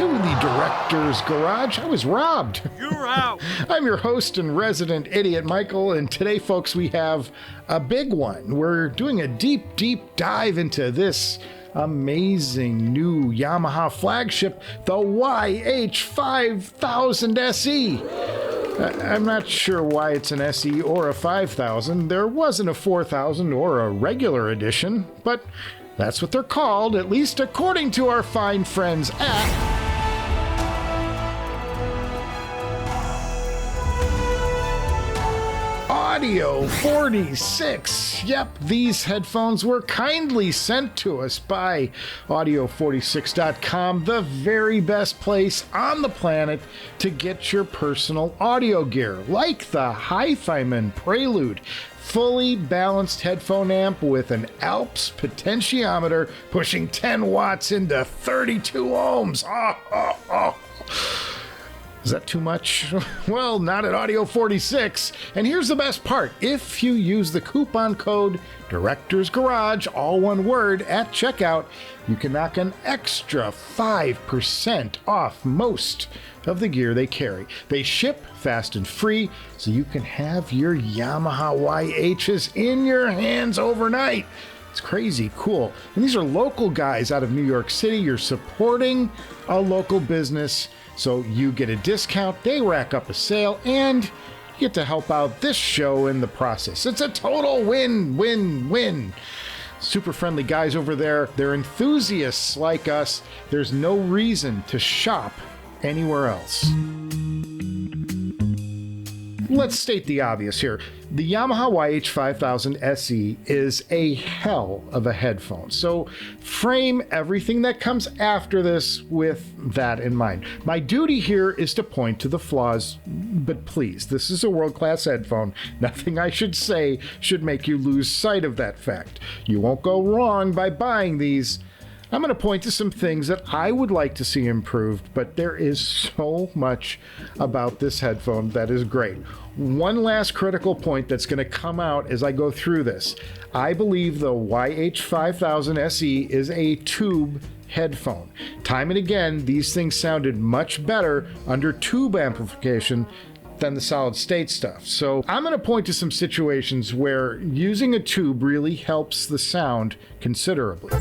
to the Director's Garage. I was robbed. You're out. I'm your host and resident idiot, Michael, and today, folks, we have a big one. We're doing a deep, deep dive into this amazing new Yamaha flagship, the YH5000SE. I'm not sure why it's an SE or a 5000. There wasn't a 4000 or a regular edition, but that's what they're called, at least according to our fine friends at Audio 46. Yep, these headphones were kindly sent to us by audio46.com, the very best place on the planet to get your personal audio gear, like the Hifiman Prelude fully balanced headphone amp with an Alps potentiometer pushing 10 watts into 32 ohms. Is that too much? Well, not at Audio 46. And here's the best part. If you use the coupon code Director's Garage, all one word, at checkout, you can knock an extra 5% off most of the gear they carry. They ship fast and free, so you can have your Yamaha YHs in your hands overnight. It's crazy cool. And these are local guys out of New York City. You're supporting a local business, so you get a discount, they rack up a sale, and you get to help out this show in the process. It's a total win-win-win. Super friendly guys over there. They're enthusiasts like us. There's no reason to shop anywhere else. Let's state the obvious here. The Yamaha YH5000SE is a hell of a headphone. So frame everything that comes after this with that in mind. My duty here is to point to the flaws, but please, this is a world-class headphone. Nothing I should say should make you lose sight of that fact. You won't go wrong by buying these. I'm going to point to some things that I would like to see improved, but there is so much about this headphone that is great. One last critical point that's going to come out as I go through this. I believe the YH5000SE is a tube headphone. Time and again, these things sounded much better under tube amplification than the solid state stuff. So I'm going to point to some situations where using a tube really helps the sound considerably.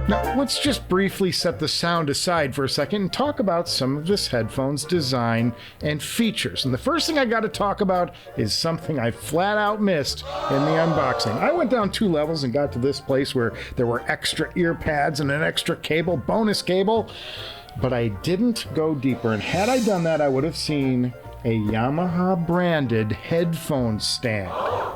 Now, let's just briefly set the sound aside for a second and talk about some of this headphone's design and features. And the first thing I got to talk about is something I flat out missed in the unboxing. I went down 2 levels and got to this place where there were extra ear pads and an extra cable, bonus cable, but I didn't go deeper. And had I done that, I would have seen a Yamaha branded headphone stand.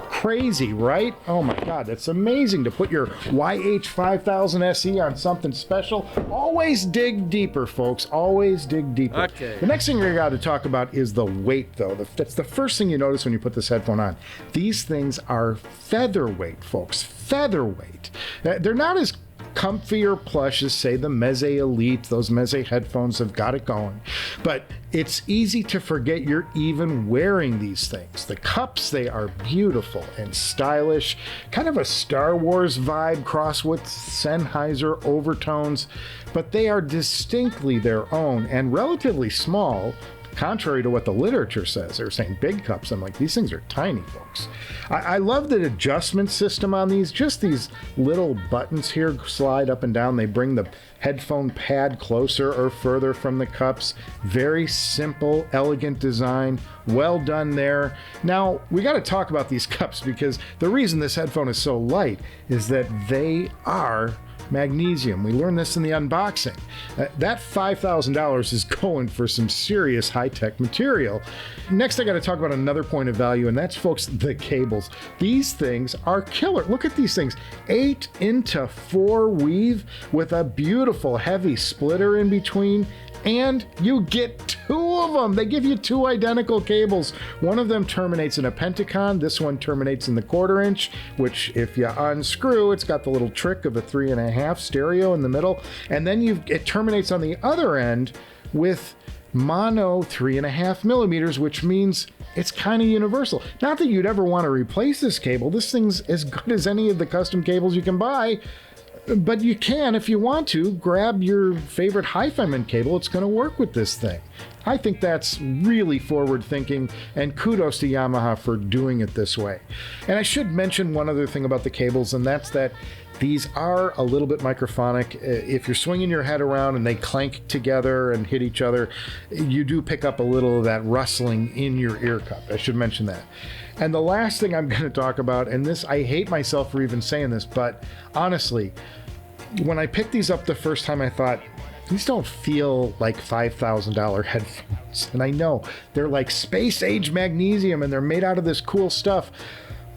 Crazy, right? Oh my God, that's amazing to put your YH5000SE on something special. Always dig deeper, folks. Always dig deeper. Okay. The next thing we got to talk about is the weight, though. That's the first thing you notice when you put this headphone on. These things are featherweight, folks. Featherweight. They're not as comfy or plush as, say, the Meze Elite. Those Meze headphones have got it going. But it's easy to forget you're even wearing these things. The cups, they are beautiful and stylish. Kind of a Star Wars vibe crossed with Sennheiser overtones. But they are distinctly their own and relatively small, contrary to what the literature says. They're saying big cups. I'm like, these things are tiny, folks. I love the adjustment system on these. Just these little buttons here slide up and down. They bring the headphone pad closer or further from the cups. Very simple, elegant design. Well done there. Now, we got to talk about these cups because the reason this headphone is so light is that they are magnesium. We learned this in the unboxing. That $5,000 is going for some serious high-tech material. Next, I got to talk about another point of value, and that's, folks, the cables. These things are killer. Look at these things. 8-into-4 weave with a beautiful heavy splitter in between. And you get 2 of them. They give you 2 identical cables. One of them terminates in a Pentacon. This one terminates in the 1/4 inch, which if you unscrew, it's got the little trick of a 3.5 stereo in the middle. And then it terminates on the other end with mono 3.5 millimeters, which means it's kind of universal. Not that you'd ever want to replace this cable. This thing's as good as any of the custom cables you can buy. But you can, if you want to, grab your favorite Hifiman cable. It's going to work with this thing. I think that's really forward thinking, and kudos to Yamaha for doing it this way. And I should mention one other thing about the cables, and that's that these are a little bit microphonic. If you're swinging your head around and they clank together and hit each other, you do pick up a little of that rustling in your ear cup. I should mention that. And the last thing I'm going to talk about, and this, I hate myself for even saying this, but honestly, when I picked these up the first time, I thought, these don't feel like $5,000 headphones. And I know they're like space age magnesium and they're made out of this cool stuff,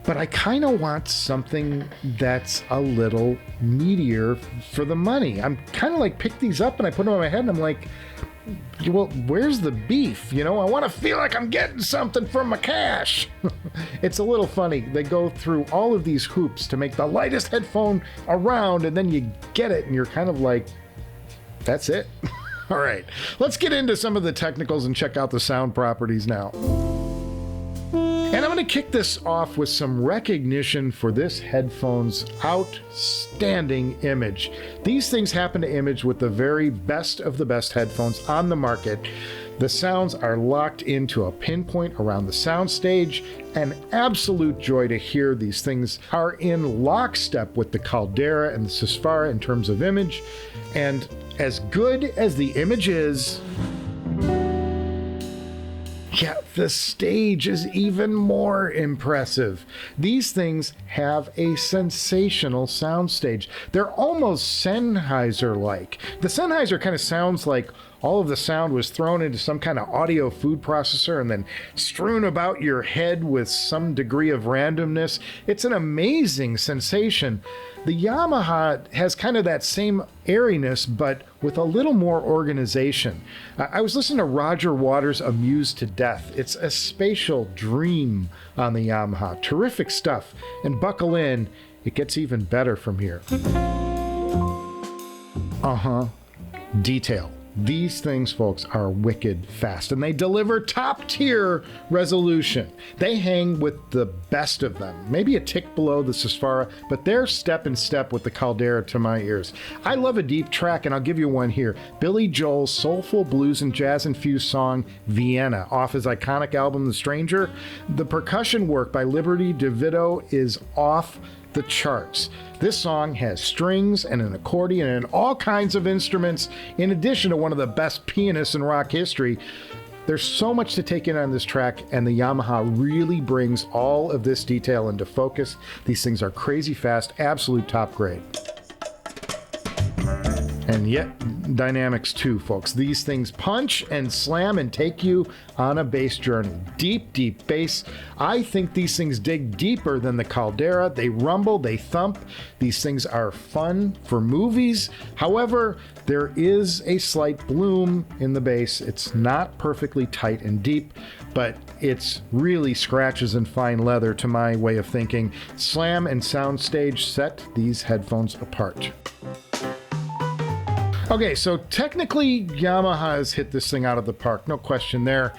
but I kind of want something that's a little meatier for the money. I'm kind of like, pick these up and I put them on my head and I'm like, well, where's the beef? You know, I want to feel like I'm getting something for my cash. It's a little funny. They go through all of these hoops to make the lightest headphone around, and then you get it and you're kind of like, that's it. All right, let's get into some of the technicals and check out the sound properties now. And I'm going to kick this off with some recognition for this headphone's outstanding image. These things happen to image with the very best of the best headphones on the market. The sounds are locked into a pinpoint around the SOUNDSTAGE. An absolute joy to hear. These things are in lockstep with the Caldera and the Susvara in terms of image. And as good as the image is, yeah, the stage is even more impressive. These things have a sensational soundstage. They're almost Sennheiser-like. The Sennheiser kind of sounds like all of the sound was thrown into some kind of audio food processor and then strewn about your head with some degree of randomness. It's an amazing sensation. The Yamaha has kind of that same airiness, but with a little more organization. I was listening to Roger Waters' Amused to Death. It's a spatial dream on the Yamaha. Terrific stuff. And buckle in, it gets even better from here. Detail. These things, folks, are wicked fast, and they deliver top-tier resolution. They hang with the best of them, maybe a tick below the Susvara, but they're step in step with the Caldera to my ears. I love a deep track, and I'll give you one here. Billy Joel's soulful blues and jazz-infused song, Vienna, off his iconic album, The Stranger. The percussion work by Liberty DeVito is off the charts. This song has strings and an accordion and all kinds of instruments, in addition to one of the best pianists in rock history. There's so much to take in on this track, and the Yamaha really brings all of this detail into focus. These things are crazy fast, absolute top grade. And yet, dynamics too, folks. These things punch and slam and take you on a bass journey. Deep, deep bass. I think these things dig deeper than the Caldera. They rumble, they thump. These things are fun for movies. However, there is a slight bloom in the bass. It's not perfectly tight and deep, but it's really scratches and fine leather to my way of thinking. Slam and SOUNDSTAGE set these headphones apart. Okay, so technically Yamaha has hit this thing out of the park, no question there.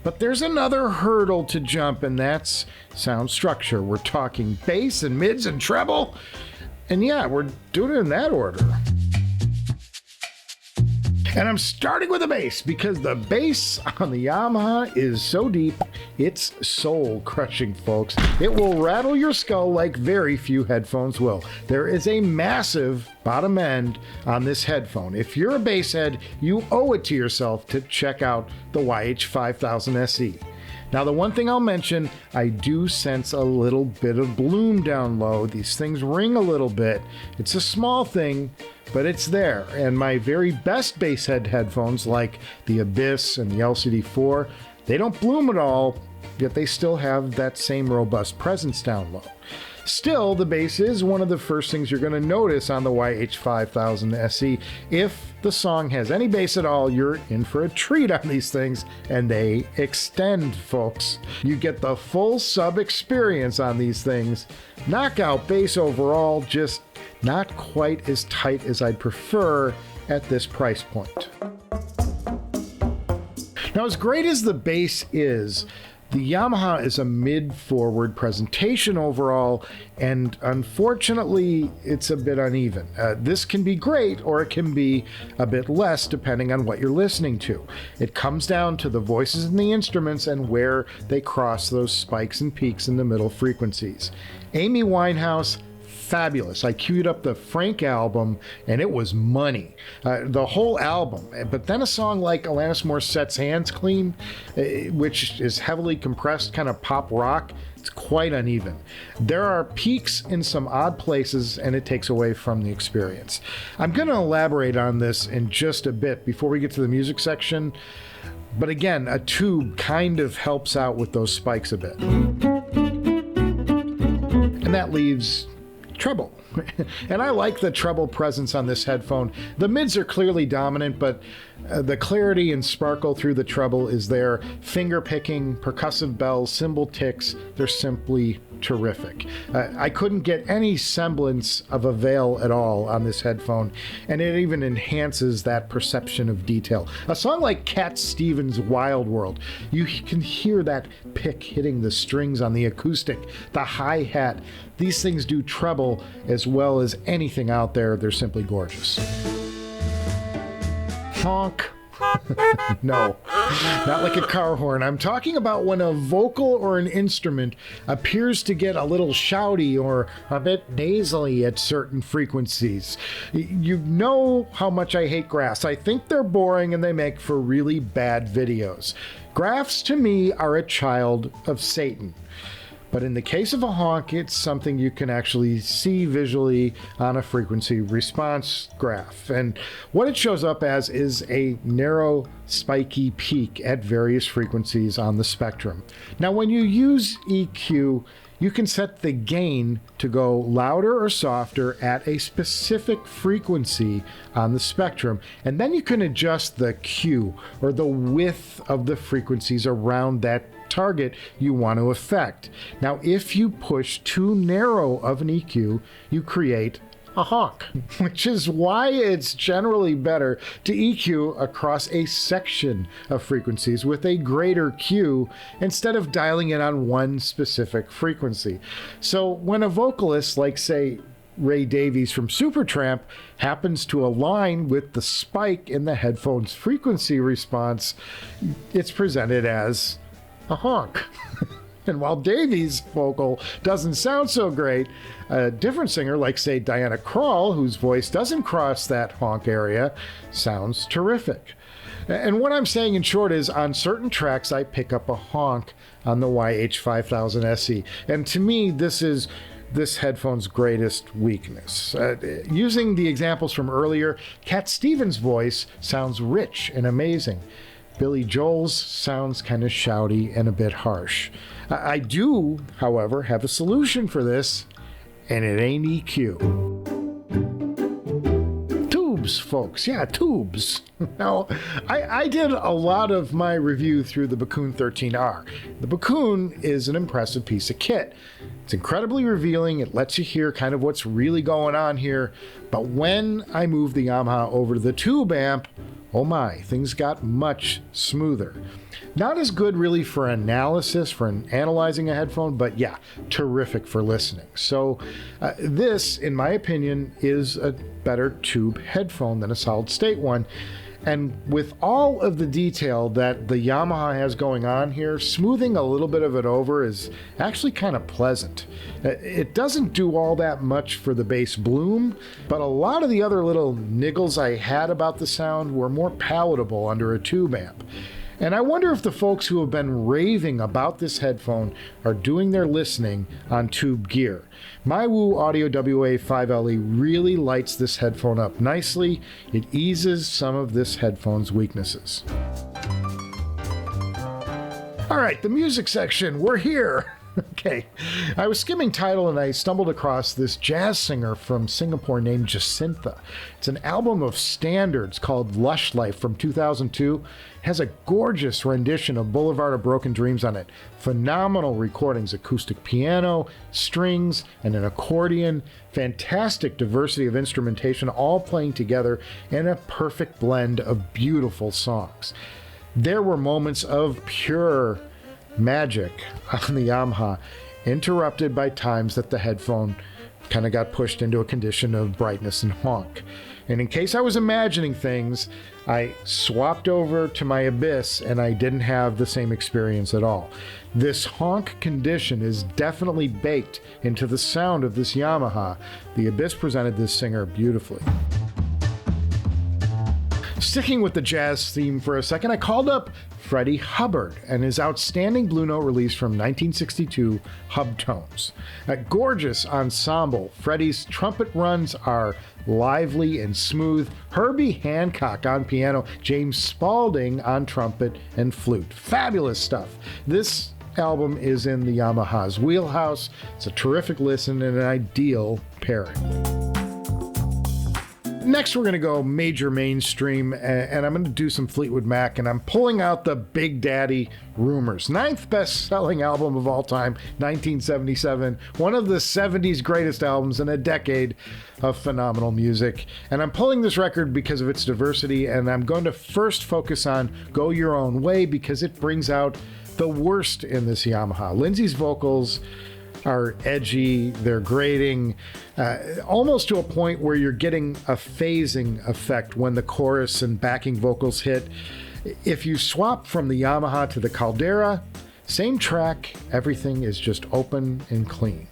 But there's another hurdle to jump, and that's sound structure. We're talking bass and mids and treble. And yeah, we're doing it in that order. And I'm starting with the bass because the bass on the Yamaha is so deep, it's soul crushing, folks. It will rattle your skull like very few headphones will. There is a massive bottom end on this headphone. If you're a bass head, you owe it to yourself to check out the YH5000SE. Now, the one thing I'll mention, I do sense a little bit of bloom down low. These things ring a little bit. It's a small thing, but it's there. And my very best bass head headphones, like the Abyss and the LCD4, they don't bloom at all, yet they still have that same robust presence down low. Still, the bass is one of the first things you're going to notice on the YH5000SE. If the song has any bass at all, you're in for a treat on these things, and they extend, folks. You get the full sub experience on these things. Knockout bass overall, just not quite as tight as I'd prefer at this price point. Now, as great as the bass is, The Yamaha is a mid-forward presentation overall, and unfortunately, it's a bit uneven. This can be great, or it can be a bit less, depending on what you're listening to. It comes down to the voices in the instruments and where they cross those spikes and peaks in the middle frequencies. Amy Winehouse, fabulous. I queued up the Frank album and it was money. The whole album. But then a song like Alanis Morissette's Hands Clean, which is heavily compressed kind of pop rock, it's quite uneven. There are peaks in some odd places and it takes away from the experience. I'm going to elaborate on this in just a bit before we get to the music section. But again, a tube kind of helps out with those spikes a bit. And that leaves treble. And I like the treble presence on this headphone. The mids are clearly dominant, but the clarity and sparkle through the treble is there. Finger picking, percussive bells, cymbal ticks, they're simply terrific. I couldn't get any semblance of a veil at all on this headphone, and it even enhances that perception of detail. A song like Cat Stevens' Wild World, you can hear that pick hitting the strings on the acoustic, the hi-hat. These things do treble as well as anything out there. They're simply gorgeous. Honk. No, not like a car horn. I'm talking about when a vocal or an instrument appears to get a little shouty or a bit nasally at certain frequencies. You know how much I hate graphs. I think they're boring and they make for really bad videos. Graphs to me are a child of Satan. But in the case of a honk, it's something you can actually see visually on a frequency response graph. And what it shows up as is a narrow, spiky peak at various frequencies on the spectrum. Now, when you use EQ, you can set the gain to go louder or softer at a specific frequency on the spectrum, and then you can adjust the Q, or the width of the frequencies around that target you want to affect. Now, if you push too narrow of an EQ, you create a honk, which is why it's generally better to EQ across a section of frequencies with a greater Q instead of dialing in on one specific frequency. So when a vocalist, like say Ray Davies from Supertramp, happens to align with the spike in the headphone's frequency response, it's presented as a honk. And while Davies' vocal doesn't sound so great, a different singer, like say Diana Krall, whose voice doesn't cross that honk area, sounds terrific. And what I'm saying in short is, on certain tracks I pick up a honk on the YH5000SE. And to me, this is this headphone's greatest weakness. Using the examples from earlier, Cat Stevens' voice sounds rich and amazing. Billy Joel's sounds kind of shouty and a bit harsh. I do, however, have a solution for this, and it ain't EQ. Tubes, folks. Yeah, tubes. Now, I did a lot of my review through the Bakun 13R. The Bakun is an impressive piece of kit. It's incredibly revealing. It lets you hear kind of what's really going on here. But when I moved the Yamaha over to the tube amp, oh my, things got much smoother. Not as good really for analysis, for analyzing a headphone, but yeah, terrific for listening. So this, in my opinion, is a better tube headphone than a solid state one. And with all of the detail that the Yamaha has going on here, smoothing a little bit of it over is actually kind of pleasant. It doesn't do all that much for the bass bloom, but a lot of the other little niggles I had about the sound were more palatable under a tube amp. And I wonder if the folks who have been raving about this headphone are doing their listening on tube gear. My Woo Audio WA5LE really lights this headphone up nicely. It eases some of this headphone's weaknesses. All right, the music section, we're here. Okay, I was skimming Tidal and I stumbled across this jazz singer from Singapore named Jacintha. It's an album of standards called Lush Life from 2002. It has a gorgeous rendition of Boulevard of Broken Dreams on it. Phenomenal recordings, acoustic piano, strings, and an accordion. Fantastic diversity of instrumentation, all playing together in a perfect blend of beautiful songs. There were moments of pure magic on the Yamaha, interrupted by times that the headphone kind of got pushed into a condition of brightness and honk. And in case I was imagining things, I swapped over to my Abyss and I didn't have the same experience at all. This honk condition is definitely baked into the sound of this Yamaha. The Abyss presented this singer beautifully. Sticking with the jazz theme for a second, I called up Freddie Hubbard and his outstanding Blue Note release from 1962, Hubtones. A gorgeous ensemble. Freddie's trumpet runs are lively and smooth. Herbie Hancock on piano, James Spaulding on trumpet and flute. Fabulous stuff. This album is in the Yamaha's wheelhouse. It's a terrific listen and an ideal pairing. Next, we're going to go major mainstream, and I'm going to do some Fleetwood Mac, and I'm pulling out the Big Daddy Rumors. 9th best-selling album of all time, 1977. One of the 70s greatest albums in a decade of phenomenal music. And I'm pulling this record because of its diversity, and I'm going to first focus on Go Your Own Way because it brings out the worst in this Yamaha. Lindsay's vocals are edgy, they're grating, almost to a point where you're getting a phasing effect when the chorus and backing vocals hit. If you swap from the Yamaha to the Caldera, same track, everything is just open and clean.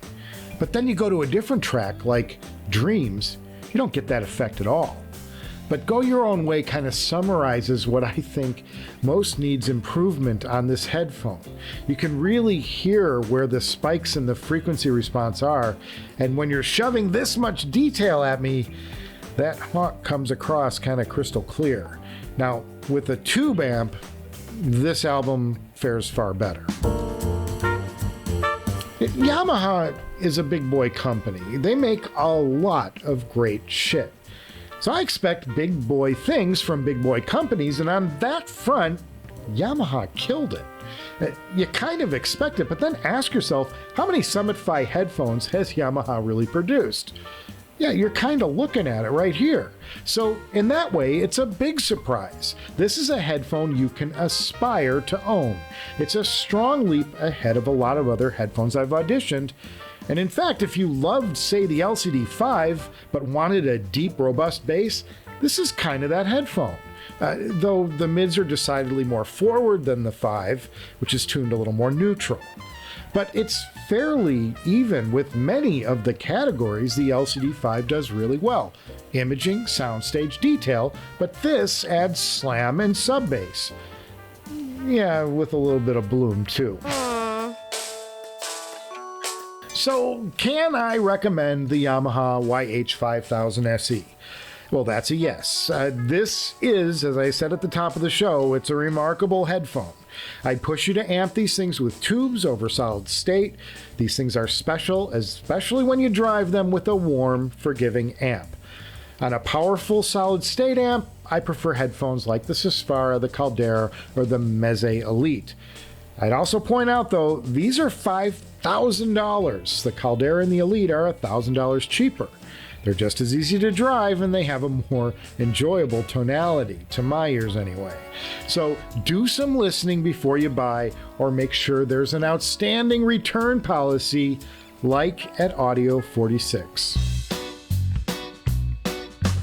But then you go to a different track like Dreams, you don't get that effect at all. But Go Your Own Way kind of summarizes what I think most needs improvement on this headphone. You can really hear where the spikes in the frequency response are, and when you're shoving this much detail at me, that honk comes across kind of crystal clear. Now, with a tube amp, this album fares far better. Yamaha is a big boy company. They make a lot of great shit. So I expect big boy things from big boy companies, and on that front, Yamaha killed it. You kind of expect it, but then ask yourself, how many Summit Fi headphones has Yamaha really produced? Yeah, you're kind of looking at it right here. So in that way, it's a big surprise. This is a headphone you can aspire to own. It's a strong leap ahead of a lot of other headphones I've auditioned. And in fact, if you loved, say, the LCD5, but wanted a deep, robust bass, this is kind of that headphone. Though the mids are decidedly more forward than the 5, which is tuned a little more neutral. But it's fairly even with many of the categories the LCD5 does really well. Imaging, soundstage, detail, but this adds slam and sub bass. Yeah, with a little bit of bloom too. So, can I recommend the Yamaha YH5000SE? Well, that's a yes. This is, as I said at the top of the show, it's a remarkable headphone. I'd push you to amp these things with tubes over solid state. These things are special, especially when you drive them with a warm, forgiving amp. On a powerful solid state amp, I prefer headphones like the Susvara, the Caldera, or the Meze Elite. I'd also point out, though, these are $5,000. The Caldera and the Elite are $1,000 cheaper. They're just as easy to drive, and they have a more enjoyable tonality, to my ears anyway. So do some listening before you buy, or make sure there's an outstanding return policy like at Audio 46.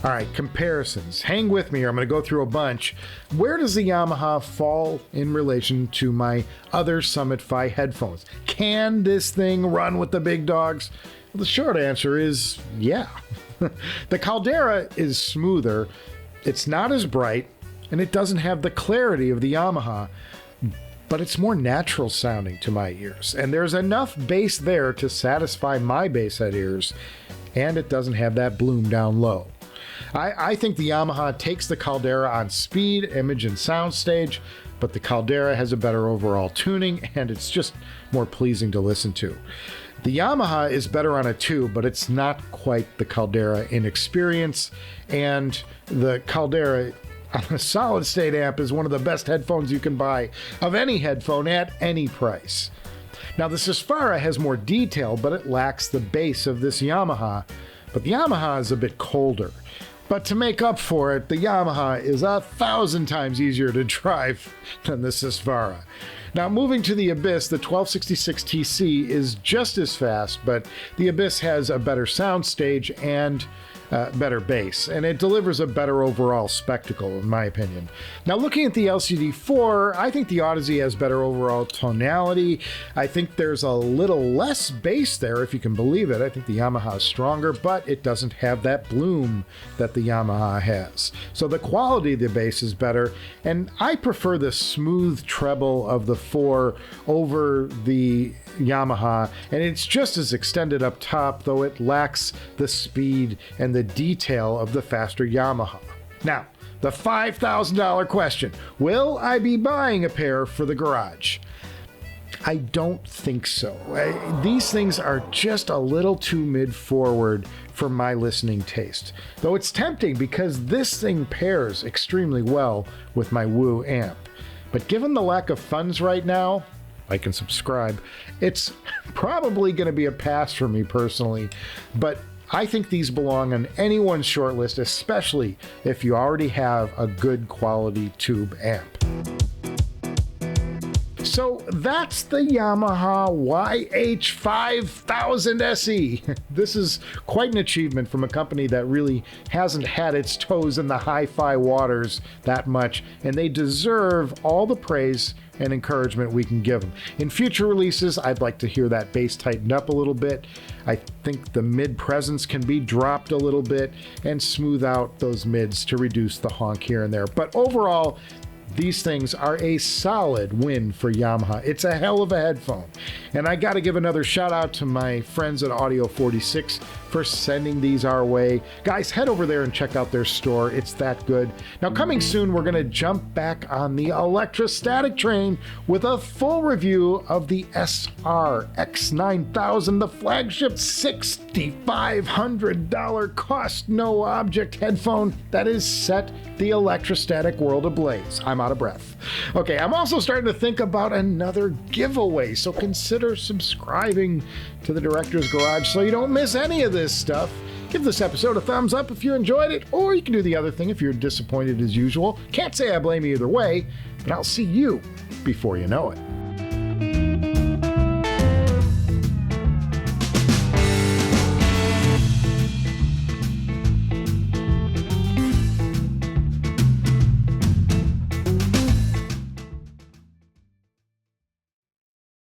All right, comparisons. Hang with me here. I'm going to go through a bunch. Where does the Yamaha fall in relation to my other Summit Fi headphones? Can this thing run with the big dogs? Well, the short answer is yeah. The Caldera is smoother, it's not as bright, and it doesn't have the clarity of the Yamaha, but it's more natural sounding to my ears. And there's enough bass there to satisfy my bass head ears, and it doesn't have that bloom down low. I think the Yamaha takes the Caldera on speed, image, and soundstage, but the Caldera has a better overall tuning, and it's just more pleasing to listen to. The Yamaha is better on a tube, but it's not quite the Caldera in experience, and the Caldera on a solid state amp is one of the best headphones you can buy of any headphone at any price. Now the Susvara has more detail, but it lacks the bass of this Yamaha, but the Yamaha is a bit colder. But to make up for it, the Yamaha is 1,000 times easier to drive than the Susvara. Now, moving to the Abyss, the 1266 TC is just as fast, but the Abyss has a better soundstage and better bass, and it delivers a better overall spectacle, in my opinion. Now, looking at the LCD4, I think the Audeze has better overall tonality. I think there's a little less bass there, if you can believe it. I think the Yamaha is stronger, but it doesn't have that bloom that the Yamaha has. So the quality of the bass is better, and I prefer the smooth treble of the 4 over the Yamaha, and it's just as extended up top, though it lacks the speed and the detail of the faster Yamaha. Now, the $5,000 question: will I be buying a pair for the garage? I don't think so. These things are just a little too mid-forward for my listening taste. Though it's tempting because this thing pairs extremely well with my Woo amp. But given the lack of funds right now, like and subscribe, it's probably going to be a pass for me personally. But I think these belong on anyone's shortlist, especially if you already have a good quality tube amp. So that's the Yamaha YH5000SE. This is quite an achievement from a company that really hasn't had its toes in the hi-fi waters that much, and they deserve all the praise and encouragement we can give them. In future releases, I'd like to hear that bass tightened up a little bit. I think the mid presence can be dropped a little bit and smooth out those mids to reduce the honk here and there. But overall, these things are a solid win for Yamaha. It's a hell of a headphone. And I got to give another shout out to my friends at Audio 46 for sending these our way. Guys, head over there and check out their store. It's that good. Now, coming soon, we're going to jump back on the electrostatic train with a full review of the SRX9000, the flagship $6,500 cost no object headphone that is set the electrostatic world ablaze. I'm out of breath. Okay, I'm also starting to think about another giveaway, so consider subscribing to the Director's Garage so you don't miss any of this stuff. Give this episode a thumbs up if you enjoyed it, or you can do the other thing if you're disappointed as usual. Can't say I blame you either way, but I'll see you before you know it.